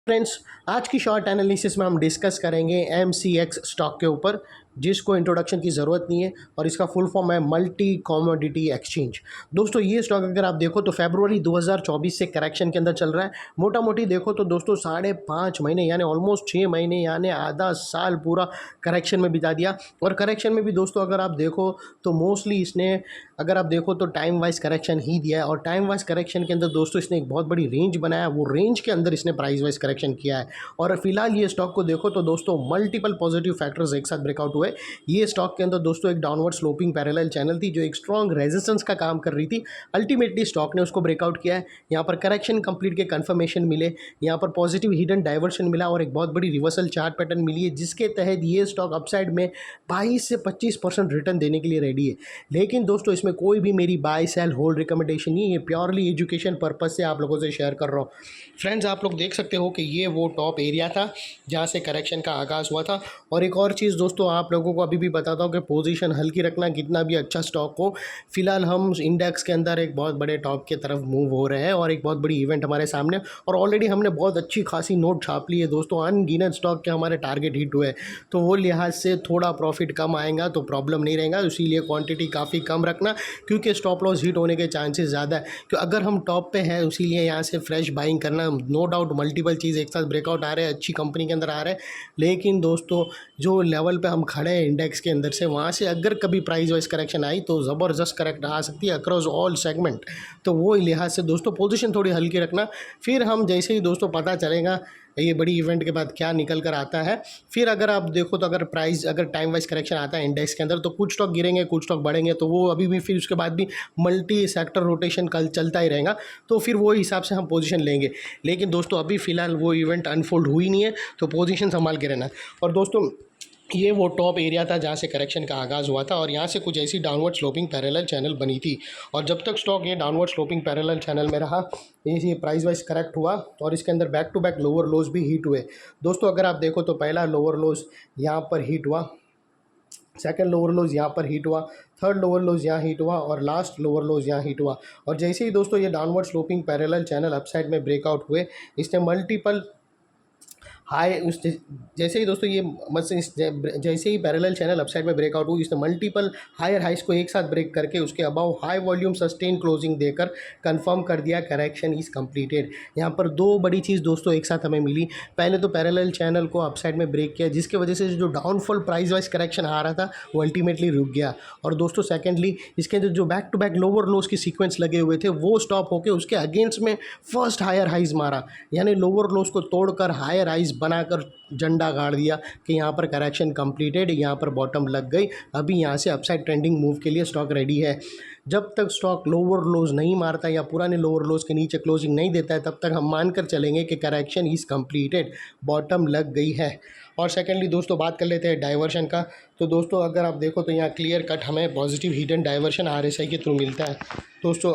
Friends, आज की short analysis में हम डिस्कस करेंगे एमसीएक्स स्टॉक के ऊपर, जिसको इंट्रोडक्शन की ज़रूरत नहीं है और इसका फुल फॉर्म है मल्टी कमोडिटी एक्सचेंज। दोस्तों, ये स्टॉक अगर आप देखो तो फरवरी 2024 से करेक्शन के अंदर चल रहा है। मोटा मोटी देखो तो दोस्तों 5.5 महीने यानी ऑलमोस्ट 6 महीने यानी आधा साल पूरा करेक्शन में बिता दिया। और करेक्शन में भी दोस्तों अगर आप देखो तो मोस्टली इसने, अगर आप देखो तो टाइम वाइज करेक्शन ही दिया है। और टाइम वाइज करेक्शन के अंदर दोस्तों इसने एक बहुत बड़ी रेंज बनाया, वो रेंज के अंदर इसने प्राइस वाइज करेक्शन किया है। और फिलहाल ये स्टॉक को देखो तो दोस्तों मल्टीपल पॉजिटिव फैक्टर्स एक साथ ब्रेकआउट हुए। ये स्टॉक के अंदर दोस्तों एक डाउनवर्ड स्लोपिंग पैरेलल चैनल थी जो एक स्ट्रॉन्ग रेजिस्टेंस का काम कर रही थी। अल्टीमेटली स्टॉक ने उसको ब्रेकआउट किया है। यहाँ पर करेक्शन कंप्लीट के कंफर्मेशन मिले, यहाँ पर पॉजिटिव हिडन डाइवर्शन मिला और एक बहुत बड़ी रिवर्सल चार्ट पैटर्न मिली है, जिसके तहत ये स्टॉक अपसाइड में 22 से 25% रिटर्न देने के लिए रेडी है। लेकिन दोस्तों इसमें कोई भी मेरी बाय सेल होल्ड रिकमेंडेशन नहीं है, प्योरली एजुकेशन पर्पस से आप लोगों से शेयर कर रहा हूँ। फ्रेंड्स, आप लोग देख सकते हो कि ये वो टॉप एरिया था जहाँ से करेक्शन का आगाज़ हुआ था। और एक और चीज़ दोस्तों आप लोगों को अभी भी बताता हूँ कि पोजीशन हल्की रखना, कितना भी अच्छा स्टॉक हो। फिलहाल हम इंडेक्स के अंदर एक बहुत बड़े टॉप की तरफ मूव हो रहे हैं और एक बहुत बड़ी इवेंट हमारे सामने, और ऑलरेडी हमने बहुत अच्छी खासी नोट छाप ली है दोस्तों। अनगिनत स्टॉक के हमारे टारगेट हिट हुए, तो वो लिहाज से थोड़ा प्रॉफिट कम आएगा तो प्रॉब्लम नहीं रहेगा। इसीलिए क्वांटिटी काफ़ी कम रखना, क्योंकि स्टॉप लॉस हिट होने के चांसेस ज़्यादा है। कि अगर हम टॉप पे हैं इसीलिए यहाँ से फ्रेश बाइंग करना। नो डाउट मल्टीपल चीज़ एक साथ ब्रेकआउट आ रहे हैं, अच्छी कंपनी के अंदर आ रहे हैं, लेकिन दोस्तों जो लेवल पे हम खड़े हैं इंडेक्स के अंदर से, वहाँ से अगर कभी प्राइस वाइज करेक्शन आई तो ज़बरदस्त करेक्ट आ सकती है अक्रॉस ऑल सेगमेंट। तो वो लिहाज से दोस्तों पोजीशन थोड़ी हल्की रखना। फिर हम जैसे ही दोस्तों पता चलेगा ये बड़ी इवेंट के बाद क्या निकल कर आता है, फिर अगर आप देखो तो अगर प्राइस अगर टाइम वाइज करेक्शन आता है इंडेक्स के अंदर तो कुछ स्टॉक गिरेंगे, कुछ स्टॉक बढ़ेंगे, तो वो अभी भी फिर उसके बाद भी मल्टी सेक्टर रोटेशन कल चलता ही रहेगा। तो फिर वो हिसाब से हम पोजीशन लेंगे। लेकिन दोस्तों अभी फ़िलहाल वो इवेंट अनफोल्ड हुई नहीं है, तो पोजीशन संभाल के रहना। और दोस्तों ये वो टॉप एरिया था जहाँ से करेक्शन का आगाज़ हुआ था और यहाँ से कुछ ऐसी डाउनवर्ड स्लोपिंग पैरेलल चैनल बनी थी। और जब तक स्टॉक ये डाउनवर्ड स्लोपिंग पैरेलल चैनल में रहा, ये प्राइस वाइज करेक्ट हुआ और इसके अंदर back to back lower lows भी हिट हुए। दोस्तों अगर आप देखो तो पहला लोअर लोज यहाँ पर हिट हुआ, सेकंड लोअर लोज यहाँ पर हिट हुआ, थर्ड लोअर लोज यहाँ हिट हुआ और लास्ट लोअर लोज यहाँ हिट हुआ। और जैसे ही दोस्तों ये downward sloping parallel channel upside में ब्रेकआउट हुए, इसने मल्टीपल हाई उस जैसे ही दोस्तों जैसे ही पैरेलल चैनल अपसाइड में ब्रेकआउट हुई, इसने मल्टीपल हायर हाइस को एक साथ ब्रेक करके उसके above high volume sustain closing देकर कंफर्म कर दिया करेक्शन इज़ कंप्लीटेड। यहाँ पर दो बड़ी चीज़ दोस्तों एक साथ हमें मिली। पहले तो पैरेलल चैनल को अपसाइड में ब्रेक किया, जिसकी वजह से जो डाउनफॉल प्राइस वाइज करेक्शन आ रहा था वो अल्टीमेटली रुक गया। और दोस्तों सेकेंडली इसके अंदर जो back to back lower lows की सीक्वेंस लगे हुए थे वो स्टॉप होकर उसके अगेंस्ट में फर्स्ट हायर हाइज मारा, यानी लोअर लोज को तोड़कर हायर हाइज बनाकर झंडा गाड़ दिया कि यहाँ पर करेक्शन कंप्लीटेड, यहाँ पर बॉटम लग गई। अभी यहाँ से अपसाइड ट्रेंडिंग मूव के लिए स्टॉक रेडी है। जब तक स्टॉक लोअर लोज नहीं मारता या पुराने लोअर लोज के नीचे क्लोजिंग नहीं देता है, तब तक हम मानकर चलेंगे कि करेक्शन इज़ कंप्लीटेड, बॉटम लग गई है। और सेकेंडली दोस्तों बात कर लेते हैं डाइवर्शन का। तो दोस्तों अगर आप देखो तो यहाँ क्लियर कट हमें पॉजिटिव हिडन डाइवर्शन आरएसआई के थ्रू मिलता है। दोस्तों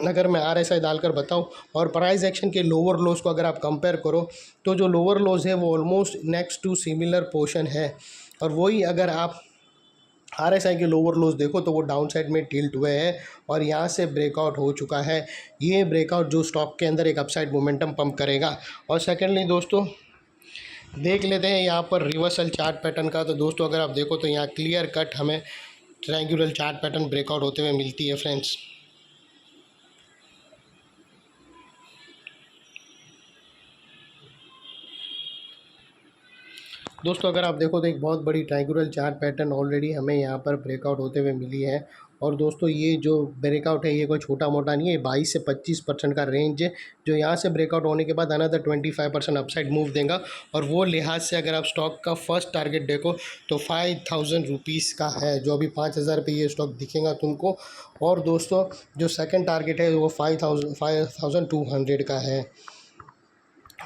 अगर मैं आरएसआई डालकर बताऊं और प्राइस एक्शन के लोअर लोज को अगर आप कंपेयर करो तो जो लोअर लोज है वो almost next to similar portion है। और वही अगर आप आरएसआई के लोअर लोज देखो तो वो डाउन साइड में टिल्ट हुए हैं और यहाँ से ब्रेकआउट हो चुका है। ये ब्रेकआउट जो स्टॉक के अंदर एक अपसाइड मोमेंटम पंप करेगा। और सेकेंडली दोस्तों देख लेते हैं यहाँ पर रिवर्सल चार्ट पैटर्न का। तो दोस्तों अगर आप देखो तो यहाँ क्लियर कट हमें ट्रायंगुलर चार्ट पैटर्न ब्रेकआउट होते हुए मिलती है फ्रेंड्स। दोस्तों अगर आप देखो तो एक बहुत बड़ी ट्रायंगुलर चार्ट पैटर्न ऑलरेडी हमें यहाँ पर ब्रेकआउट होते हुए मिली है। और दोस्तों ये जो ब्रेकआउट है ये कोई छोटा मोटा नहीं है, 22 से 25% का रेंज है जो यहाँ से ब्रेकआउट होने के बाद अनदर 25% अपसाइड मूव देगा। और वो लिहाज से अगर आप स्टॉक का फर्स्ट टारगेट देखो तो 5000 रुपीज़ का है, जो अभी 5000 रुपये ये स्टॉक दिखेगा तुमको। और दोस्तों जो सेकंड टारगेट है वो 5200 का है।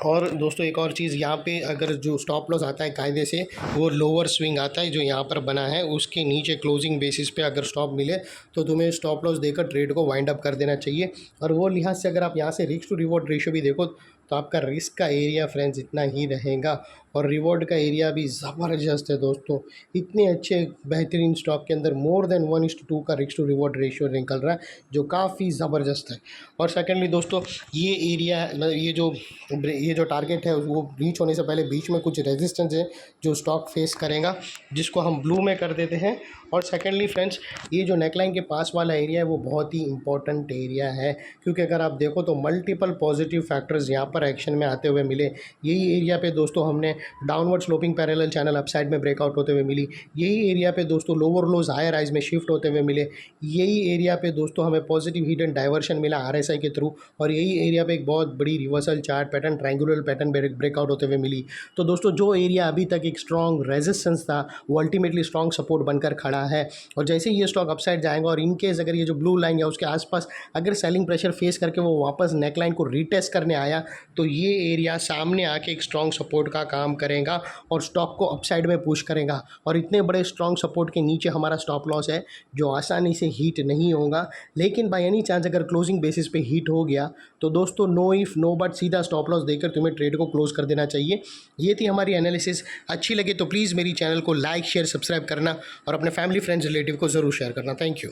और दोस्तों एक और चीज़ यहाँ पे अगर जो स्टॉप लॉस आता है कायदे से वो लोअर स्विंग आता है जो यहाँ पर बना है, उसके नीचे क्लोजिंग बेसिस पे अगर स्टॉप मिले तो तुम्हें स्टॉप लॉस देकर ट्रेड को वाइंड अप कर देना चाहिए। और वो लिहाज से अगर आप यहाँ से रिस्क टू रिवॉर्ड रेशियो भी देखो तो आपका रिस्क का एरिया फ्रेंड्स इतना ही रहेगा और रिवॉर्ड का एरिया भी ज़बरदस्त है दोस्तों। इतने अच्छे बेहतरीन स्टॉक के अंदर मोर देन 1:2 का रिस्क टू रिवॉर्ड रेशियो निकल रहा है, जो काफ़ी ज़बरदस्त है। और सेकेंडली दोस्तों, ये एरिया मतलब ये जो टारगेट है वो रीच होने से पहले बीच में कुछ रेजिस्टेंस है जो स्टॉक फेस करेगा, जिसको हम ब्लू में कर देते हैं। और सेकेंडली फ्रेंड्स, ये जो नेकलाइन के पास वाला एरिया है वो बहुत ही इंपॉर्टेंट एरिया है, क्योंकि अगर आप देखो तो मल्टीपल पॉजिटिव फैक्टर्स यहाँ पर एक्शन में आते हुए मिले। यही एरिया पे दोस्तों हमने downward sloping parallel channel upside में ब्रेकआउट होते हुए मिली। यही एरिया पे दोस्तों लोअर लोज हायर हाइज में शिफ्ट होते हुए मिले। यही एरिया पे दोस्तों हमें पॉजिटिव हिडन डाइवर्शन मिला RSI के थ्रू। और यही एरिया पे एक बहुत बड़ी reversal chart pattern, triangular pattern breakout होते हुए मिली। तो दोस्तों, जो एरिया अभी तक एक स्ट्रॉन्ग रेजिस्टेंस था वो अल्टीमेटली स्ट्रॉन्ग सपोर्ट बनकर खड़ा है। और जैसे ही ये स्टॉक अपसाइड जाएगा और इनकेस अगर ये जो ब्लू लाइन या उसके आसपास अगर सेलिंग प्रेशर फेस करके वो वापस नेकलाइन को रीटेस्ट करने आया, तो ये एरिया सामने आके एक स्ट्रॉन्ग सपोर्ट का काम करेगा और स्टॉक को अपसाइड में पुश करेगा। और इतने बड़े स्ट्रॉन्ग सपोर्ट के नीचे हमारा स्टॉप लॉस है जो आसानी से हीट नहीं होगा। लेकिन बाय एनी चांस अगर क्लोजिंग बेसिस पे हीट हो गया तो दोस्तों नो इफ़ नो बट सीधा स्टॉप लॉस देकर तुम्हें ट्रेड को क्लोज कर देना चाहिए। ये थी हमारी एनालिसिस। अच्छी लगे तो प्लीज़ मेरी चैनल को लाइक शेयर सब्सक्राइब करना और अपने फैमिली फ्रेंड्स रिलेटिव को ज़रूर शेयर करना। Thank you.